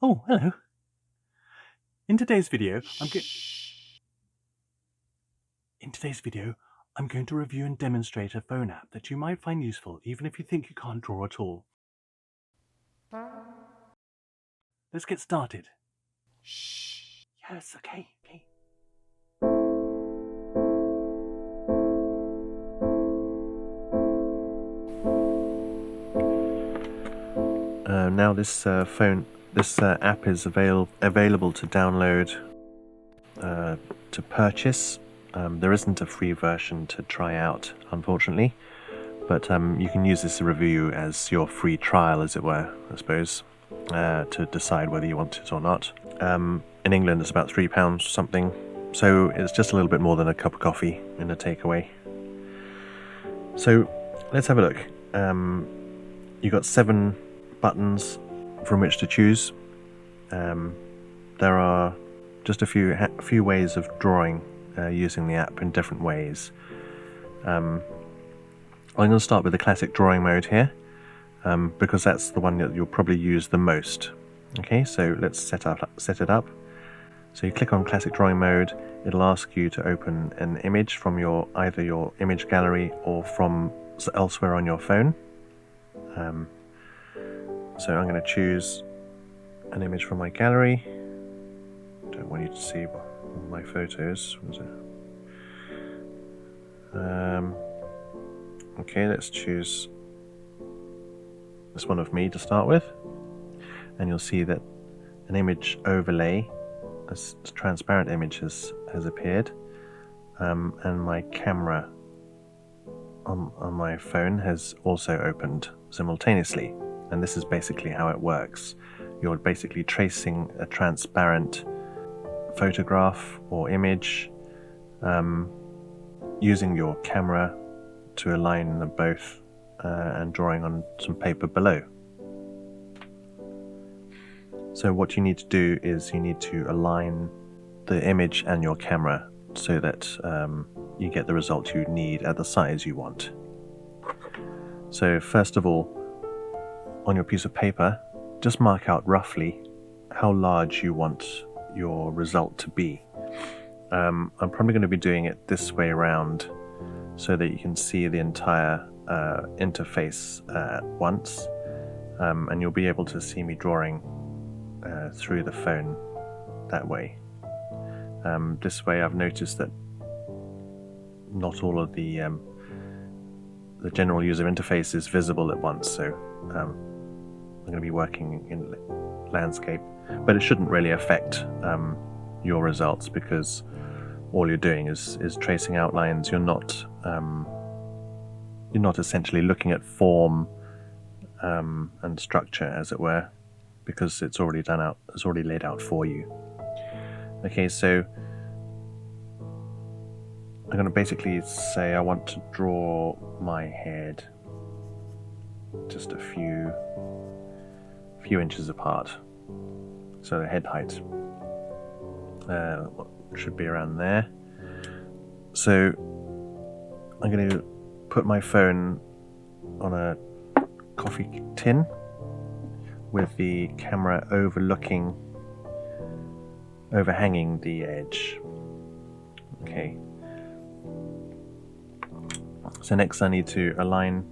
Oh, hello. In today's video, I'm going to review and demonstrate a phone app that you might find useful even if you think you can't draw at all. Let's get started. Shh. Yes, okay. Now this app is available to download, to purchase. There isn't a free version to try out, unfortunately, but you can use this review as your free trial, as it were, I suppose, to decide whether you want it or not. In England it's about £3 something, so it's just a little bit more than a cup of coffee in a takeaway. So let's have a look. You've got 7 buttons from which to choose. There are just a few ways of drawing using the app in different ways. I'm going to start with the classic drawing mode here, because that's the one that you'll probably use the most. Okay, so let's set it up. So you click on classic drawing mode. It'll ask you to open an image from either your image gallery or from elsewhere on your phone. So I'm going to choose an image from my gallery. Don't want you to see all my photos. Okay, let's choose this one of me to start with, and you'll see that an image overlay, a transparent image has appeared, and my camera on my phone has also opened simultaneously. And this is basically how it works. You're basically tracing a transparent photograph or image, using your camera to align them both, and drawing on some paper below. So what you need to do is you need to align the image and your camera so that you get the result you need at the size you want. So first of all, on your piece of paper, just mark out roughly how large you want your result to be. I'm probably going to be doing it this way around so that you can see the entire interface at once, and you'll be able to see me drawing through the phone that way. This way I've noticed that not all of the general user interface is visible at once, so I'm going to be working in landscape, but it shouldn't really affect your results, because all you're doing is tracing outlines. You're not essentially looking at form and structure, as it were, because it's already laid out for you. Okay, so I'm going to basically say I want to draw my head just a few inches apart, so the head height should be around there. So I'm going to put my phone on a coffee tin with the camera overhanging the edge. Okay, so next I need to align.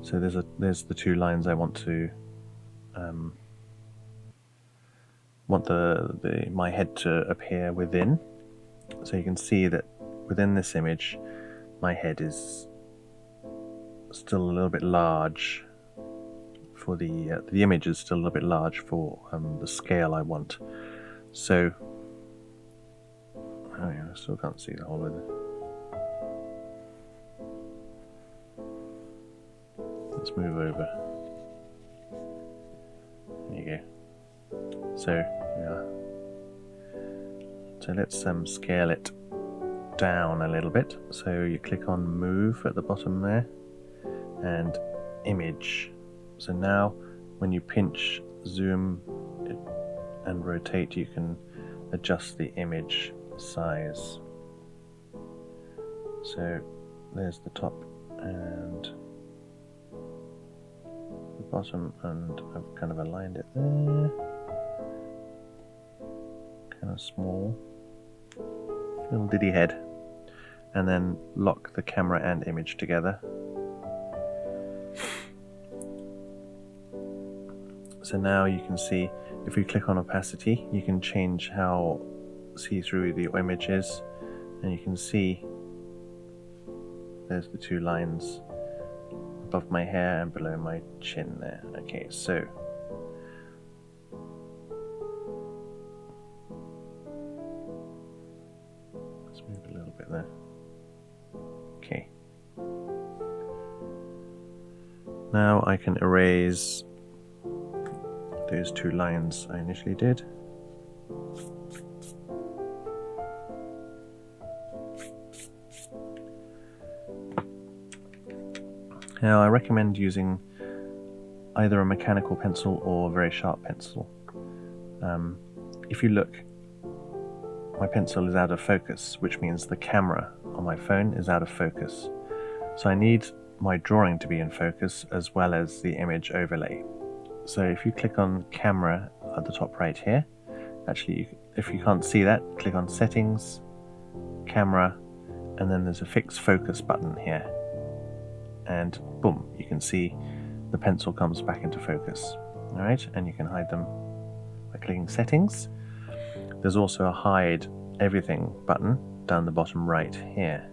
So there's the 2 lines I want to want my head to appear within. So you can see that within this image my head is still a little bit large for the image is still a little bit large for the scale I want. So I still can't see the whole of it. Let's move over. There you go. So yeah. So let's scale it down a little bit. So you click on Move at the bottom there, and Image. So now when you pinch, zoom and rotate, you can adjust the image size. So there's the top and the bottom, and I've kind of aligned it there. kind of small little diddy head, and then lock the camera and image together. So now you can see, if we click on opacity, you can change how see-through the image is, and you can see there's the two lines above my hair and below my chin there. Okay, so let's move a little bit there. Okay. Now I can erase those two lines I initially did. Now I recommend using either a mechanical pencil or a very sharp pencil. If you look, my pencil is out of focus, which means the camera on my phone is out of focus. So I need my drawing to be in focus as well as the image overlay. So if you click on camera at the top right here, actually if you can't see that, click on settings, camera, and then there's a fix focus button here. And boom, you can see the pencil comes back into focus. Alright, and you can hide them by clicking settings. There's also a hide everything button down the bottom right here.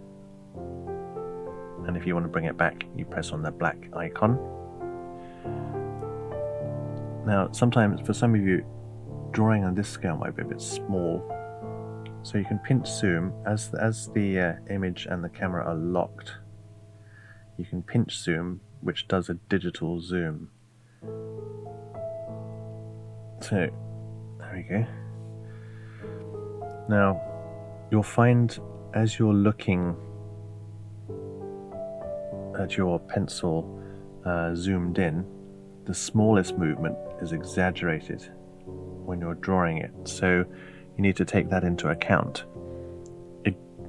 And if you want to bring it back, you press on the black icon. Now, sometimes for some of you, drawing on this scale might be a bit small. So you can pinch zoom as the image and the camera are locked. You can pinch zoom, which does a digital zoom. So, there we go. Now, you'll find as you're looking at your pencil zoomed in, the smallest movement is exaggerated when you're drawing it. So you need to take that into account.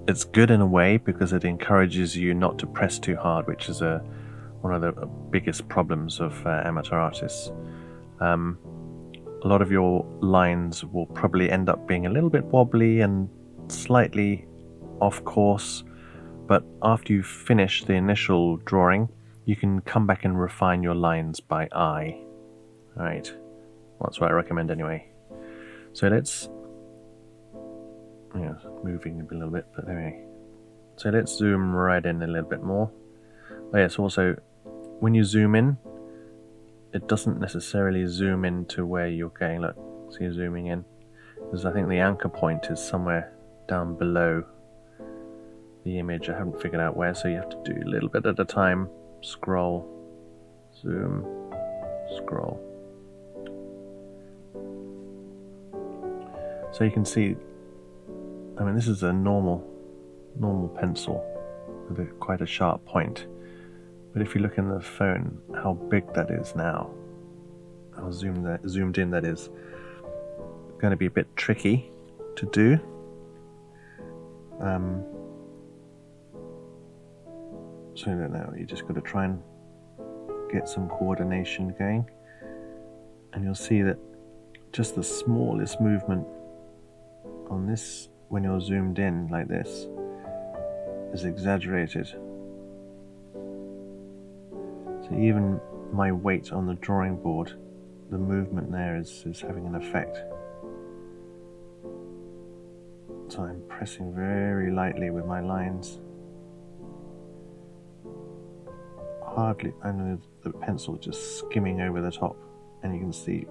It's good in a way because it encourages you not to press too hard, which is one of the biggest problems of amateur artists. A lot of your lines will probably end up being a little bit wobbly and slightly off course, but after you finish the initial drawing, you can come back and refine your lines by eye. Alright, well, that's what I recommend anyway. So let's moving a little bit, but anyway. So let's zoom right in a little bit more. Oh yes, also, when you zoom in, it doesn't necessarily zoom in to where you're going. Look, so you're zooming in. Because I think the anchor point is somewhere down below the image. I haven't figured out where, so you have to do a little bit at a time. Scroll, zoom, scroll. So you can see, I mean, this is a normal pencil with quite a sharp point. But if you look in the phone, how big that is now, how zoomed in that is, going to be a bit tricky to do. So I don't know, you just got to try and get some coordination going, and you'll see that just the smallest movement on this, when you're zoomed in like this, is exaggerated. So even my weight on the drawing board, the movement there is having an effect. So I'm pressing very lightly with my lines. Hardly, I know the pencil just skimming over the top, and you can see,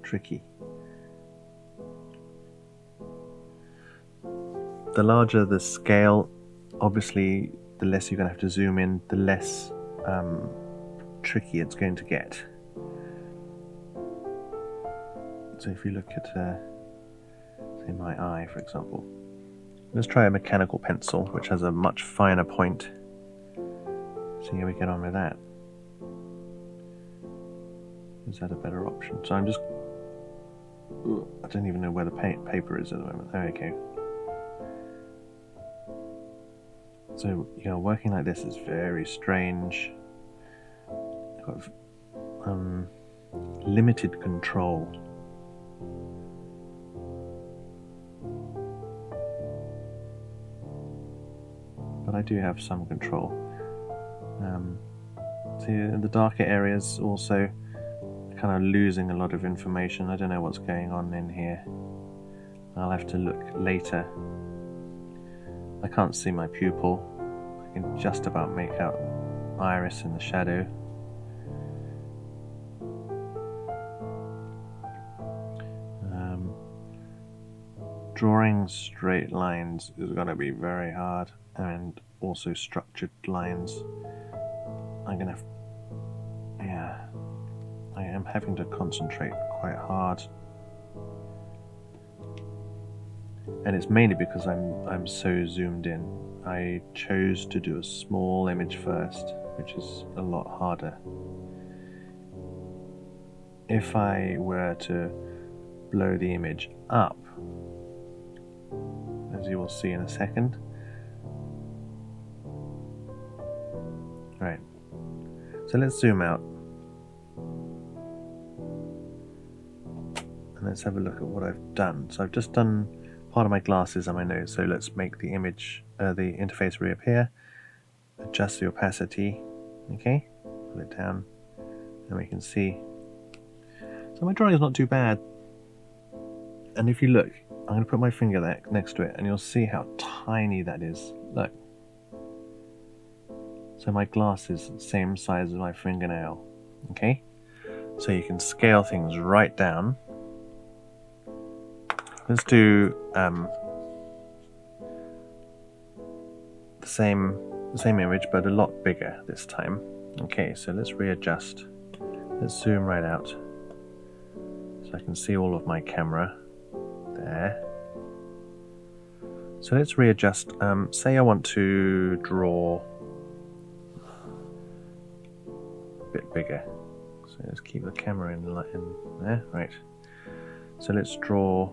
tricky. The larger the scale, obviously, the less you're going to have to zoom in, the less tricky it's going to get. So if you look at, say, my eye, for example, let's try a mechanical pencil, which has a much finer point. See how we get on with that. Is that a better option? So I'm just, I don't even know where the paper is at the moment. There we go. So, working like this is very strange. I've got limited control. but I do have some control. See, in the darker areas also kind of losing a lot of information. I don't know what's going on in here. I'll have to look later. I can't see my pupil. I can just about make out iris in the shadow. Drawing straight lines is going to be very hard, and also structured lines. I am having to concentrate quite hard, and it's mainly because I'm so zoomed in. I chose to do a small image first, which is a lot harder. If I were to blow the image up, as you will see in a second. Right, so let's zoom out and let's have a look at what I've done. So I've just done part of my glasses and my nose, so let's make the image, the interface reappear, adjust the opacity, okay, pull it down, and we can see. So my drawing is not too bad, and if you look, I'm going to put my finger there next to it and you'll see how tiny that is. Look. So my glass is the same size as my fingernail. Okay? So you can scale things right down. Let's do the same image but a lot bigger this time. Okay, so let's readjust. Let's zoom right out so I can see all of my camera. There. So let's readjust. Say I want to draw a bit bigger. So let's keep the camera in there. Right. So let's draw.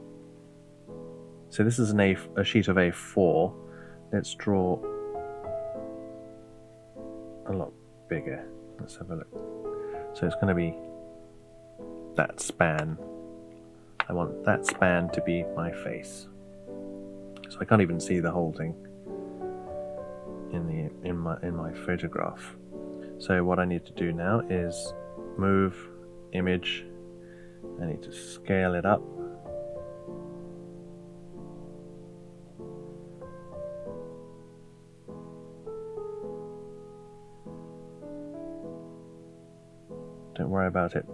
So this is a sheet of A4. Let's draw a lot bigger. Let's have a look. So it's going to be that span. I want that span to be my face, so I can't even see the whole thing in my photograph. So what I need to do now is move image. I need to scale it up. Don't worry about it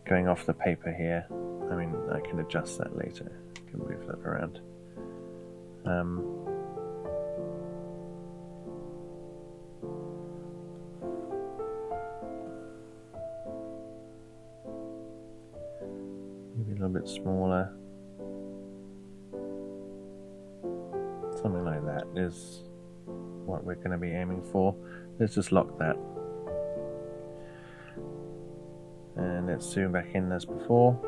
going off the paper here. I mean, I can adjust that later. I can move that around. Maybe a little bit smaller. Something like that is what we're going to be aiming for. Let's just lock that. And let's zoom back in as before.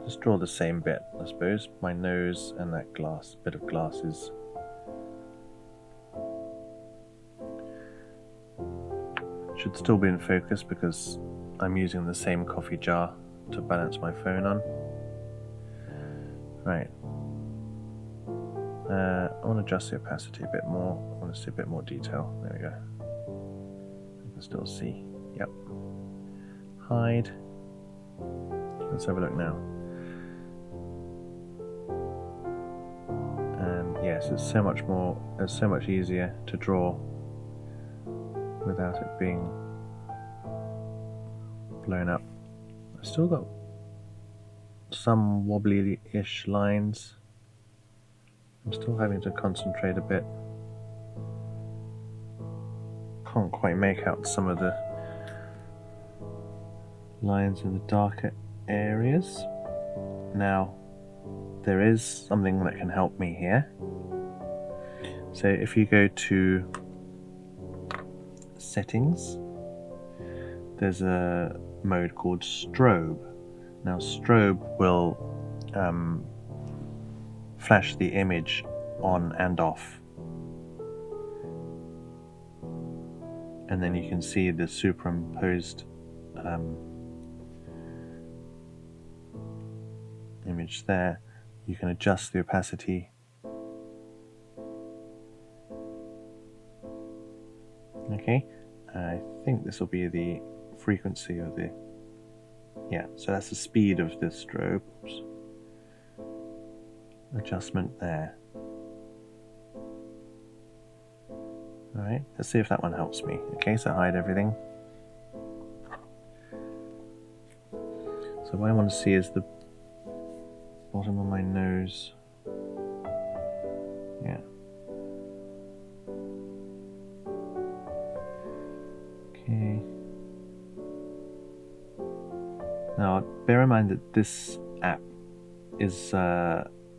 Just draw the same bit, I suppose. My nose and that bit of glasses. Should still be in focus because I'm using the same coffee jar to balance my phone on. Right. I want to adjust the opacity a bit more. I want to see a bit more detail. There we go. I can still see. Yep. Hide. Let's have a look now. And yes, it's so much easier to draw without it being blown up. I've still got some wobbly-ish lines. I'm still having to concentrate a bit. Can't quite make out some of the lines in the darker areas. Now, there is something that can help me here. So if you go to settings, there's a mode called strobe. Now strobe will flash the image on and off, and then you can see the superimposed image there. You can adjust the opacity Okay, I think this will be the frequency of the, yeah, so that's the speed of the strobe. Oops. Adjustment there. Alright, let's see if that one helps me. Okay, so hide everything. So what I want to see is the bottom of my nose. Yeah. Okay. Now, bear in mind that this app is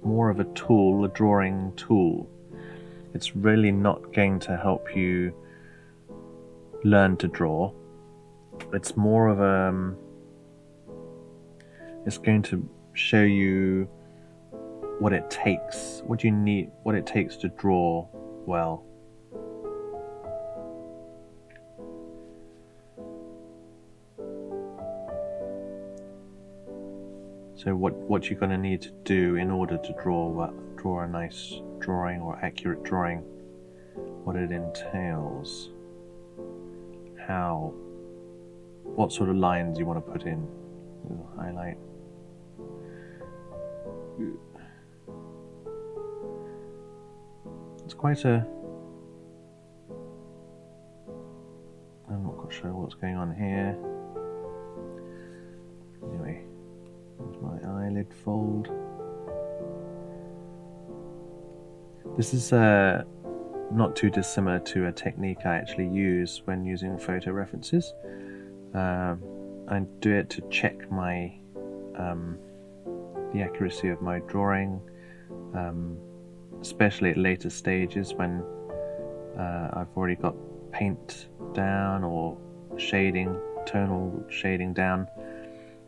more of a tool, a drawing tool. It's really not going to help you learn to draw. It's more of a... it's going to show you what it takes, what you need, what it takes to draw well. So what you're going to need to do in order to draw a nice drawing or accurate drawing, what it entails, what sort of lines you want to put in, highlight. It's quite a... I'm not quite sure what's going on here. Anyway, there's my eyelid fold. This is not too dissimilar to a technique I actually use when using photo references. I do it to check my the accuracy of my drawing, especially at later stages when I've already got paint down or shading, tonal shading down.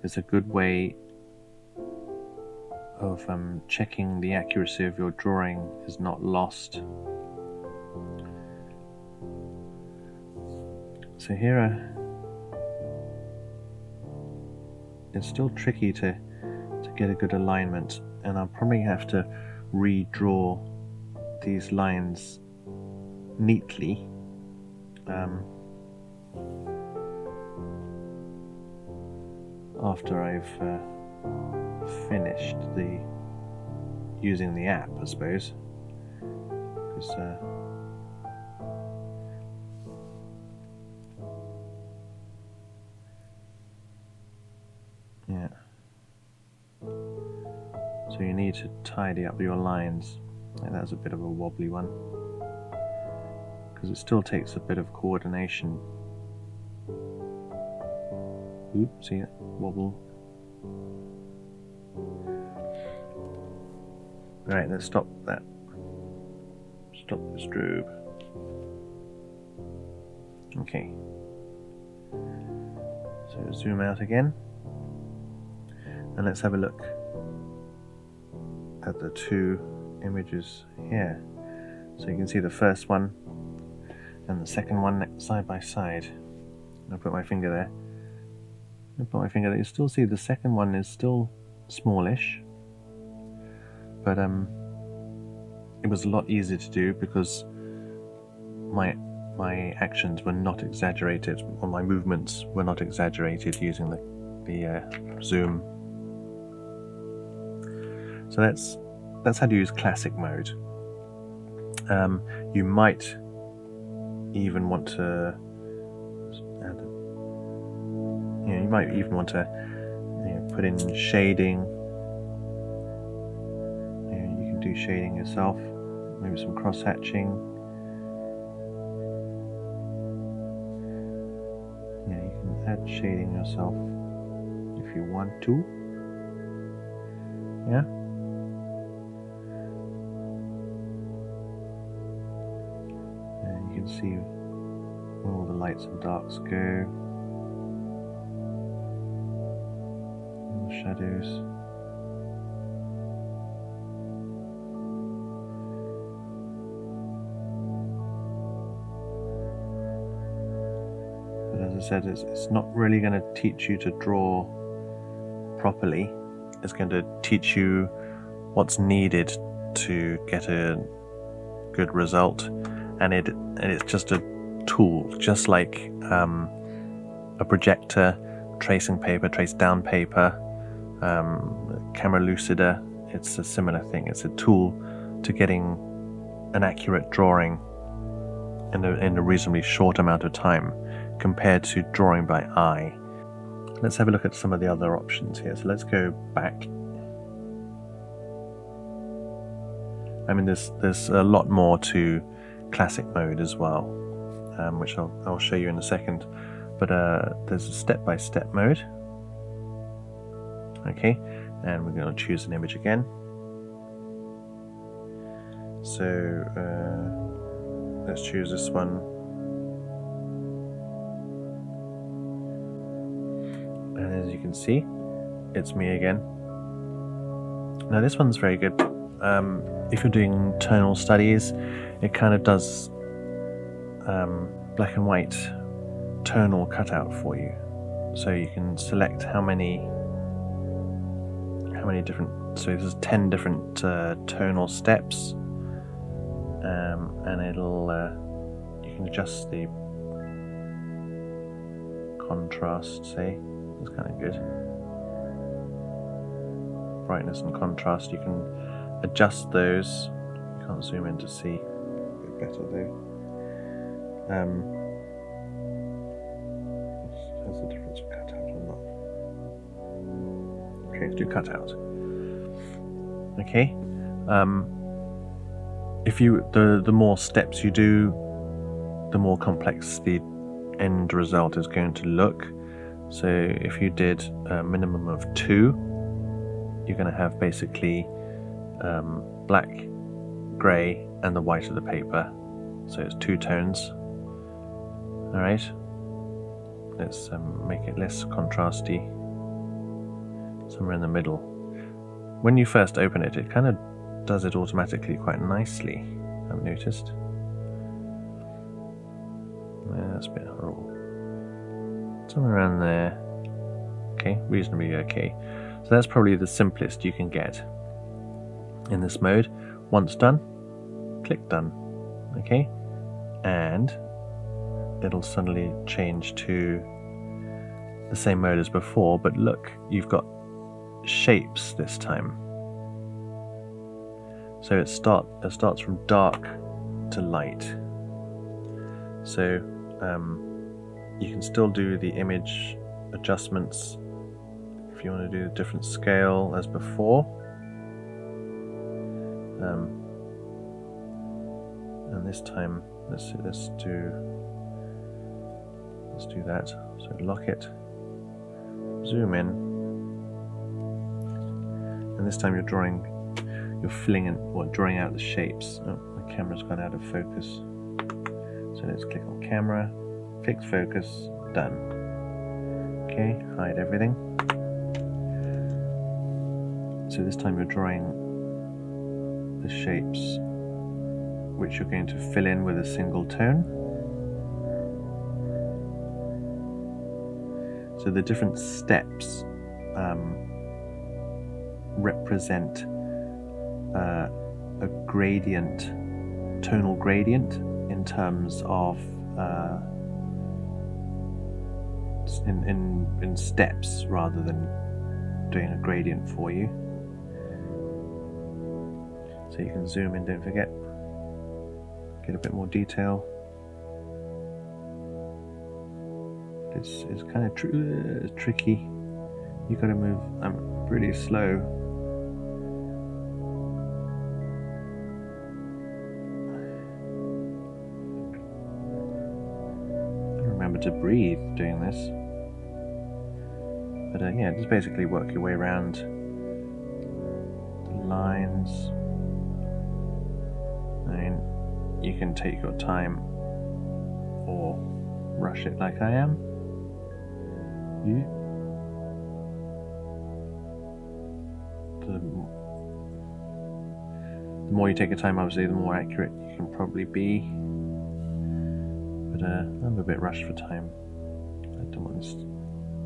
It's a good way of checking the accuracy of your drawing is not lost. So here it's still tricky to get a good alignment, and I'll probably have to redraw these lines neatly after I've finished using the app, I suppose, because yeah, so you need to tidy up your lines. And that's a bit of a wobbly one because it still takes a bit of coordination. Oops, see it wobble. Right, let's stop that. Stop the strobe. Okay. So zoom out again. And let's have a look at the two images here. So you can see the first one and the second one side by side. I'll put my finger there. You still see the second one is still smallish, but it was a lot easier to do because my actions were not exaggerated, or my movements were not exaggerated using the zoom. So that's how to use classic mode. You might even want to put in shading. You can do shading yourself, maybe some cross hatching. You can add shading yourself if you want to. Yeah. And you can see where all the lights and darks go. Shadows. But as I said, it's not really going to teach you to draw properly. It's going to teach you what's needed to get a good result, and it's just a tool, just like a projector, tracing paper, trace down paper, camera lucider. It's a similar thing. It's a tool to getting an accurate drawing in a reasonably short amount of time compared to drawing by eye. Let's have a look at some of the other options here. So let's go back. I mean, there's a lot more to classic mode as well, which I'll show you in a second. But there's a step-by-step mode. Okay, and we're going to choose an image again. So let's choose this one. And as you can see, it's me again. Now this one's very good. If you're doing tonal studies, it kind of does black and white tonal cutout for you. So you can select how many different, so this is 10 different tonal steps, and it'll you can adjust the contrast, say. It's kind of good. Brightness and contrast, you can adjust those. You can't zoom in to see a bit better though. Has the difference of cutout or not? Okay, let's do cutout. Okay. If you the more steps you do, the more complex the end result is going to look. So if you did a minimum of 2, you're going to have basically black, grey, and the white of the paper. So it's 2 tones. Alright, let's make it less contrasty, somewhere in the middle. When you first open it, it kind of does it automatically quite nicely, I've noticed. Yeah, that's a bit horrible. Somewhere around there. Okay, reasonably okay. So that's probably the simplest you can get in this mode. Once done, click done. Okay, and it'll suddenly change to the same mode as before, but look, you've got shapes this time. So it starts from dark to light. So you can still do the image adjustments if you want to do a different scale as before. And this time, let's do that. So lock it, zoom in, and this time you're filling in, drawing out the shapes. Oh, my camera's gone out of focus. So let's click on camera, fix focus, done. Okay, hide everything. So this time you're drawing the shapes which you're going to fill in with a single tone. So the different steps represent a gradient, tonal gradient, in terms of in steps rather than doing a gradient for you. So you can zoom in, don't forget, get a bit more detail. It's kind of tricky. You got to move pretty slow. Remember to breathe doing this. But yeah, just basically work your way around the lines. And you can take your time or rush it like I am. The more you take your time, obviously, the more accurate you can probably be. But I'm a bit rushed for time. I don't want this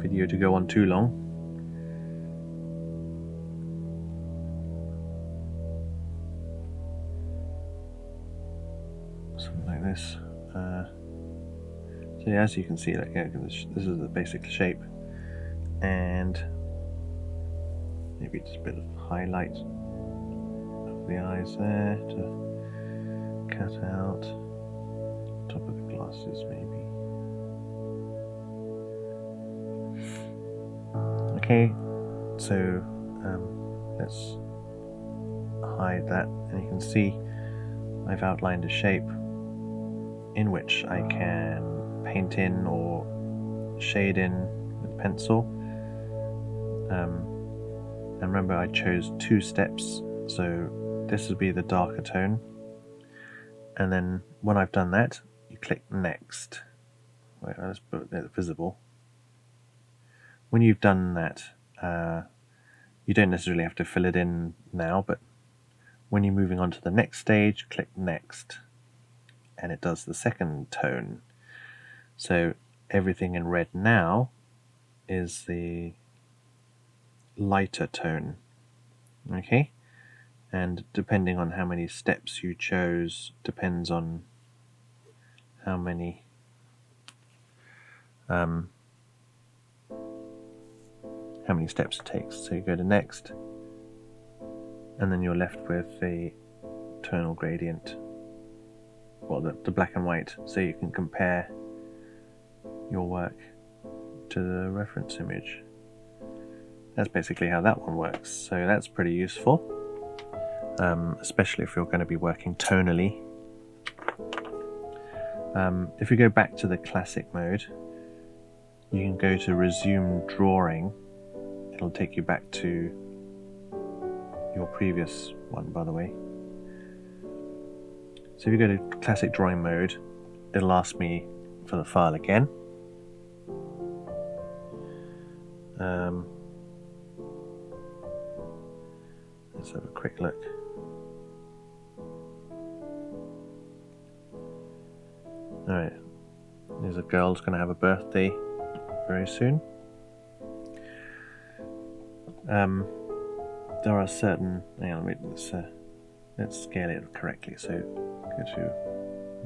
video to go on too long. Something like this. So as you can see, like, yeah, this is the basic shape, and maybe just a bit of highlight of the eyes there to cut out top of the glasses, maybe. Okay, so let's hide that, and you can see I've outlined a shape in which I can paint in or shade in with pencil. And remember, I chose 2 steps, so this would be the darker tone, and then when I've done that, you click next. Wait, let's put it visible. When you've done that, you don't necessarily have to fill it in now, but when you're moving on to the next stage, click next, and it does the second tone. So everything in red now is the lighter tone. Okay, and depending on how many steps you chose depends on how many steps it takes. So you go to next, and then you're left with the tonal gradient, well, the black and white, so you can compare your work to the reference image. That's basically how that one works. So that's pretty useful, especially if you're going to be working tonally. If we go back to the classic mode, you can go to resume drawing. It'll take you back to your previous one, by the way. So if you go to classic drawing mode, it'll ask me for the file again. Let's have a quick look. Alright, there's a girl who's going to have a birthday very soon. There are certain, hang on, wait, let's scale it correctly. So go to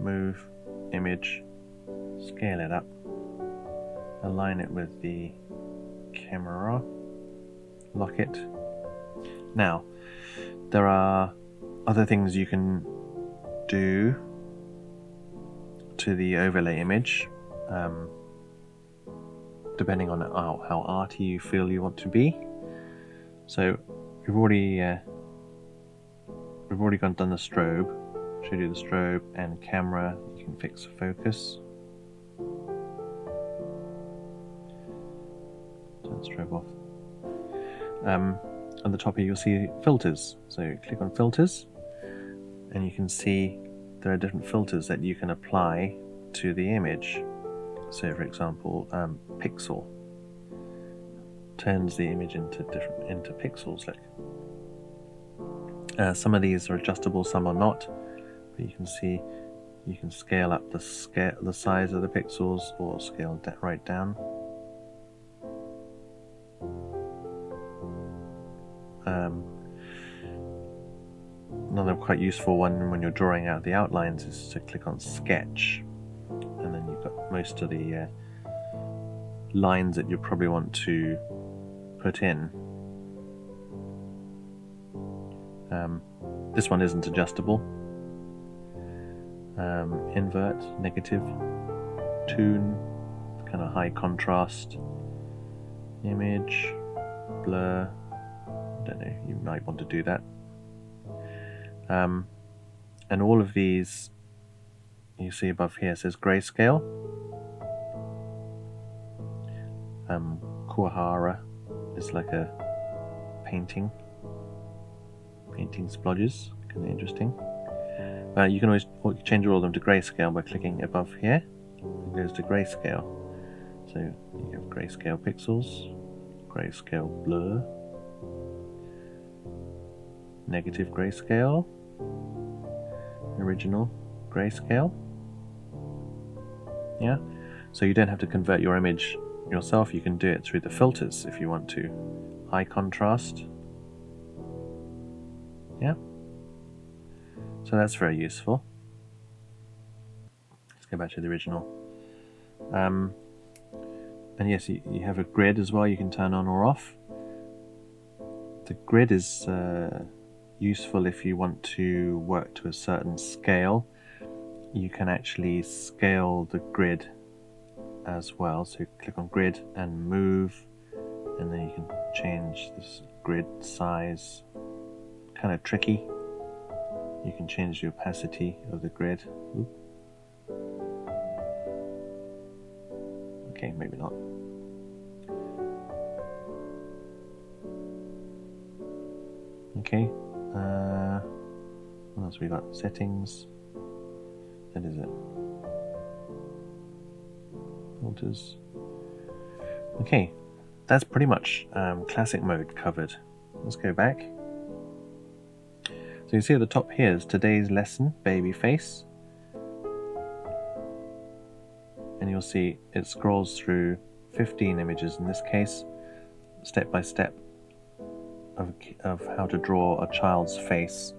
move, image, scale it up, align it with the camera, lock it. Now, there are other things you can do to the overlay image, depending on how arty you feel you want to be. So we've already done the strobe. Showed you the strobe and camera. You can fix the focus. Turn the strobe off. On the top here you'll see filters. So click on filters, and you can see there are different filters that you can apply to the image. So for example, pixel turns the image into pixels. Look, some of these are adjustable, some are not, but you can see you can scale up the size of the pixels or scale that right down. Another quite useful one when you're drawing out the outlines is to click on sketch, and then you've got most of the lines that you probably want to put in. This one isn't adjustable. Invert, negative, tune, kind of high contrast, image, blur. I don't know, you might want to do that. And all of these, you see above here says grayscale. Kuahara is like a painting splodges, kind of interesting. You can always change all of them to grayscale by clicking above here. It goes to grayscale. So you have grayscale pixels, grayscale blur, negative grayscale, original grayscale. Yeah, so you don't have to convert your image yourself, you can do it through the filters if you want to. High contrast. Yeah, so that's very useful. Let's go back to the original And yes, you have a grid as well you can turn on or off. The grid is useful if you want to work to a certain scale. You can actually scale the grid as well. So click on grid and move, and then you can change this grid size. Kind of tricky. You can change the opacity of the grid. Oop. Okay, maybe not. Okay, what else we got? Settings. That is it. Filters. Okay, that's pretty much classic mode covered. Let's go back. So you see at the top here is today's lesson, baby face. And you'll see it scrolls through 15 images in this case, step by step, of how to draw a child's face.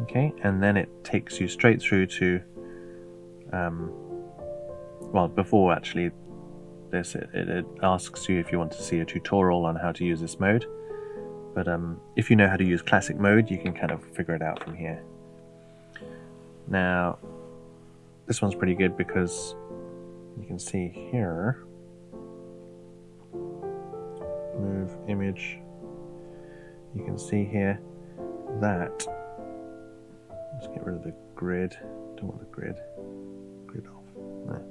Okay, and then it takes you straight through to, well, before actually this, it asks you if you want to see a tutorial on how to use this mode. But if you know how to use classic mode, you can kind of figure it out from here. Now, this one's pretty good because you can see here, move image, you can see here that, let's get rid of the grid, don't want the grid off, no.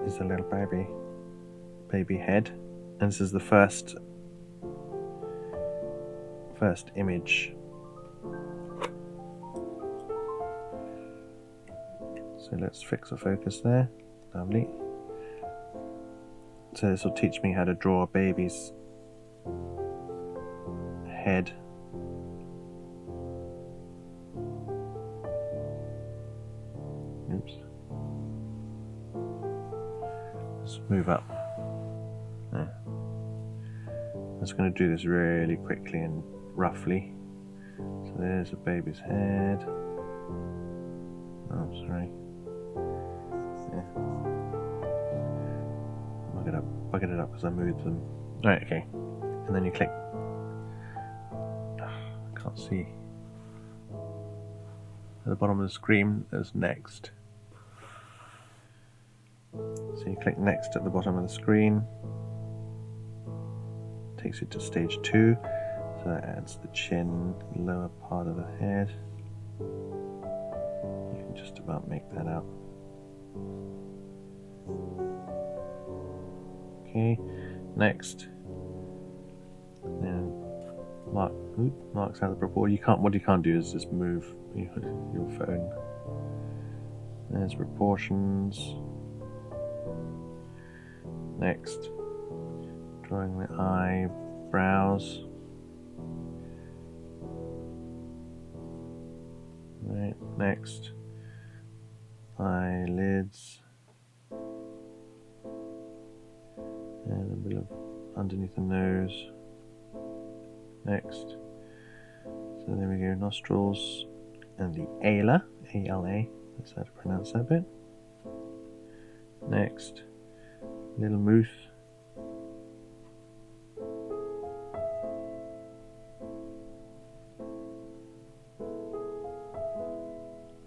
This is a little baby head, and this is the first image. So let's fix the focus there. Lovely. So this will teach me how to draw a baby's head. Oops. Let's move up. There. I'm just going to do this really quickly and roughly. So there's a baby's head. Oh, sorry. Yeah. Bucket it up because I moved them. Right, okay. And then you click. I can't see. At the bottom of the screen, there's next. So you click next at the bottom of the screen. Takes you to stage 2. So that adds the chin, lower part of the head. You can just about make that out. Okay, next. And marks out the proportion. What you can't do is just move your phone. There's proportions. Next, drawing the eyebrows. Right, next, eyelids. And a bit of underneath the nose. Next. So there we go, nostrils. And the ala, A-L-A. That's how to pronounce that bit. Next. Little mouth.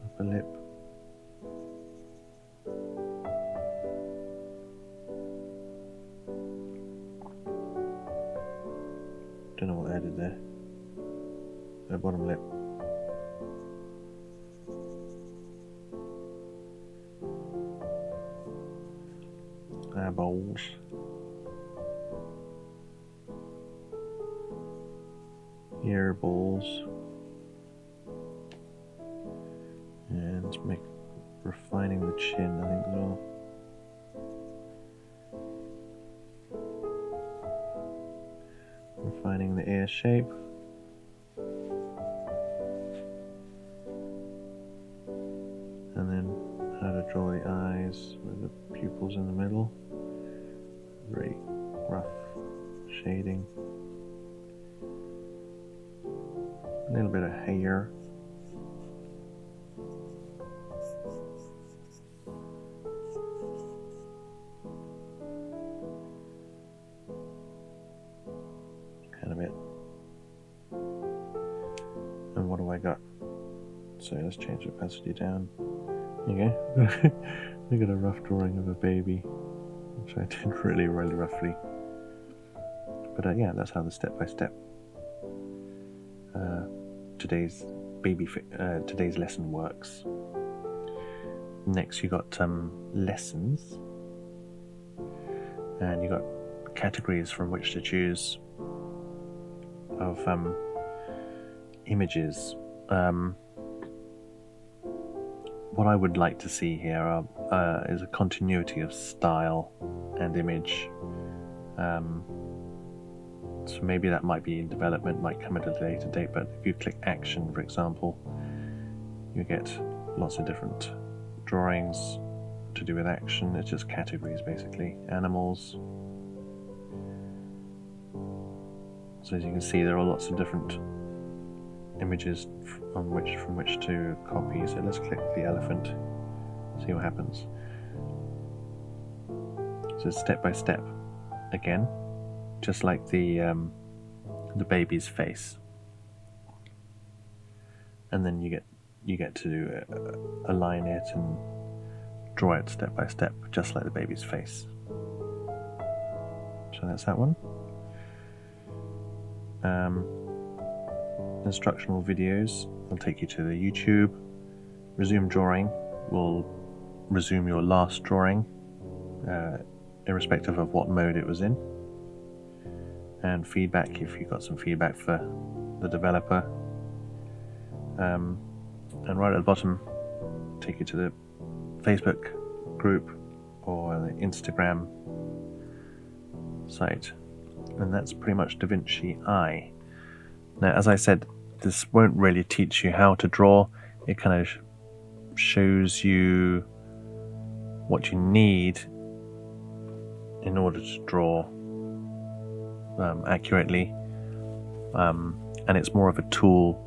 Upper lip. Don't know what I added there. The bottom lip. Eyeballs. Ear balls. And let's make refining the chin, I think, as well. Refining the ear shape. And then how to draw the eyes with the pupils in the middle. Very rough shading. A little bit of hair. Kind of it. And what do I got? So let's change the opacity down. There you go. We got a rough drawing of a baby, which I did really roughly. But yeah, that's how the step-by-step today's lesson works. Next, you got lessons, and you got categories from which to choose of images. What I would like to see here is a continuity of style and image. So maybe that might be in development, might come at a later date, but if you click action, for example, you get lots of different drawings to do with action. It's just categories, basically. Animals. So as you can see, there are lots of different images from which to copy. So let's click the elephant, see what happens. So step by step again, just like the baby's face, and then you get to align it and draw it step by step, just like the baby's face. So that's that one. Instructional videos will take you to the YouTube. Resume drawing will resume your last drawing, irrespective of what mode it was in. And feedback, if you got some feedback for the developer. And right at the bottom, take you to the Facebook group or the Instagram site. And that's pretty much Vinci Eye. Now, as I said, this won't really teach you how to draw. It kind of shows you what you need in order to draw accurately, and it's more of a tool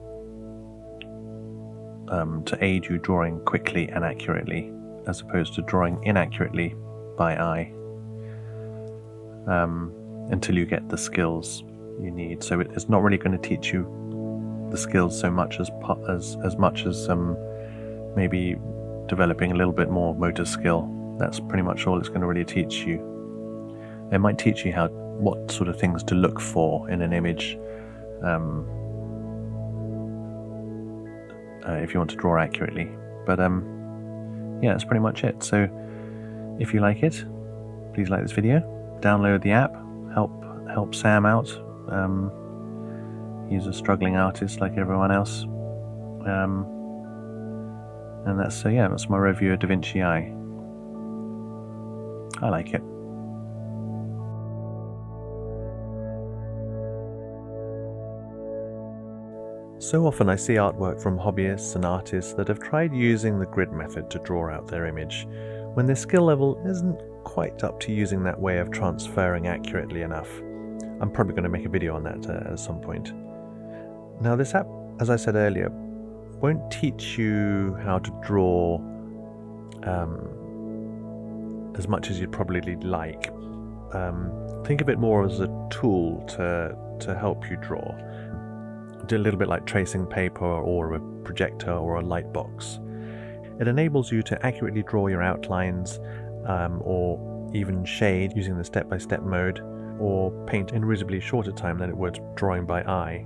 to aid you drawing quickly and accurately, as opposed to drawing inaccurately by eye, until you get the skills you need. So it's not really going to teach you the skills so much as maybe developing a little bit more motor skill. That's pretty much all it's going to really teach you. It might teach you what sort of things to look for in an image, if you want to draw accurately. But yeah, that's pretty much it. So if you like it, please like this video, download the app, help Sam out. He's a struggling artist like everyone else, and that's my review of Vinci Eye. I like it. So often I see artwork from hobbyists and artists that have tried using the grid method to draw out their image, when their skill level isn't quite up to using that way of transferring accurately enough. I'm probably going to make a video on that at some point. Now, this app, as I said earlier, won't teach you how to draw as much as you'd probably like. Think of it more as a tool to help you draw. Do a little bit like tracing paper or a projector or a light box. It enables you to accurately draw your outlines, or even shade using the step-by-step mode, or paint in a reasonably shorter time than it would drawing by eye.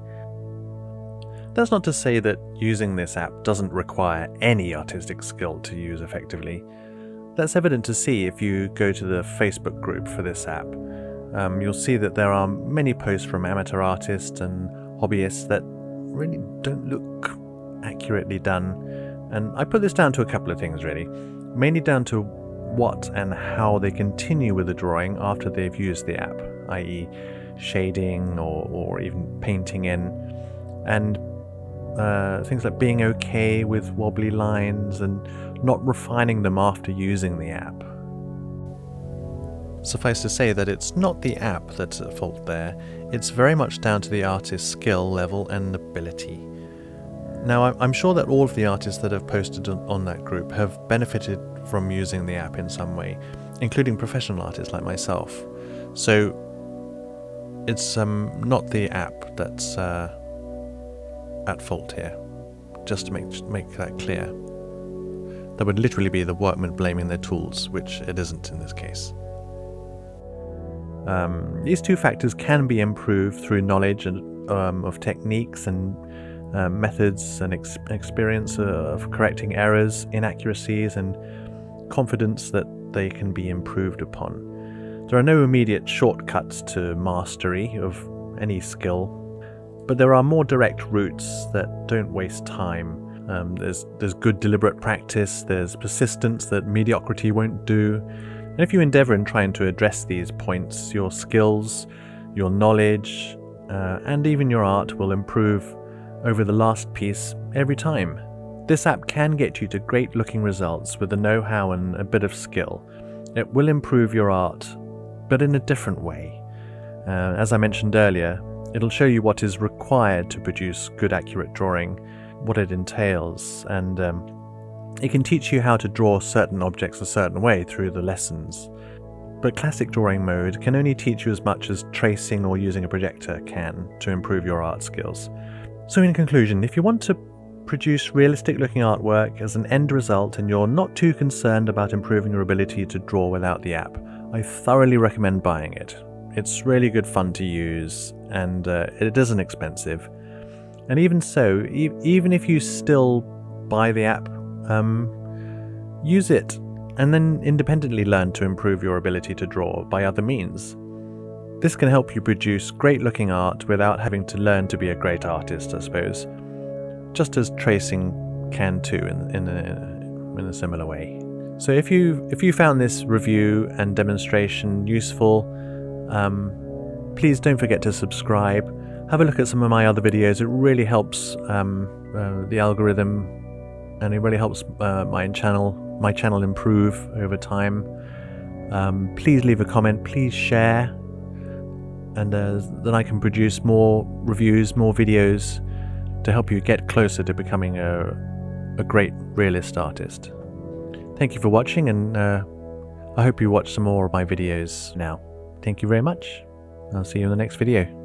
That's not to say that using this app doesn't require any artistic skill to use effectively. That's evident to see if you go to the Facebook group for this app. You'll see that there are many posts from amateur artists and hobbyists that really don't look accurately done, and I put this down to a couple of things really, mainly down to what and how they continue with the drawing after they've used the app, i.e. shading or even painting in, and things like being okay with wobbly lines and not refining them after using the app. Suffice to say that it's not the app that's at fault there, it's very much down to the artist's skill level and ability. Now, I'm sure that all of the artists that have posted on that group have benefited from using the app in some way, including professional artists like myself. So it's not the app that's at fault here, just to make that clear. That would literally be the workmen blaming their tools, which it isn't in this case. These two factors can be improved through knowledge of techniques and methods and experience of correcting errors, inaccuracies, and confidence that they can be improved upon. There are no immediate shortcuts to mastery of any skill, but there are more direct routes that don't waste time. There's good deliberate practice, there's persistence that mediocrity won't do, and if you endeavour in trying to address these points, your skills, your knowledge, and even your art will improve over the last piece every time. This app can get you to great looking results with the know-how and a bit of skill. It will improve your art, but in a different way. As I mentioned earlier, it'll show you what is required to produce good accurate drawing, what it entails, and it can teach you how to draw certain objects a certain way through the lessons. But classic drawing mode can only teach you as much as tracing or using a projector can to improve your art skills. So in conclusion, if you want to produce realistic looking artwork as an end result and you're not too concerned about improving your ability to draw without the app, I thoroughly recommend buying it. It's really good fun to use, and it isn't expensive. And even so, even if you still buy the app, use it and then independently learn to improve your ability to draw by other means. This can help you produce great looking art without having to learn to be a great artist, I suppose, just as tracing can too in a similar way. So if you found this review and demonstration useful, please don't forget to subscribe. Have a look at some of my other videos. It really helps the algorithm, and it really helps my channel improve over time. Please leave a comment, please share, and then I can produce more reviews, more videos to help you get closer to becoming a great realist artist. Thank you for watching, and I hope you watch some more of my videos now. Thank you very much. I'll see you in the next video.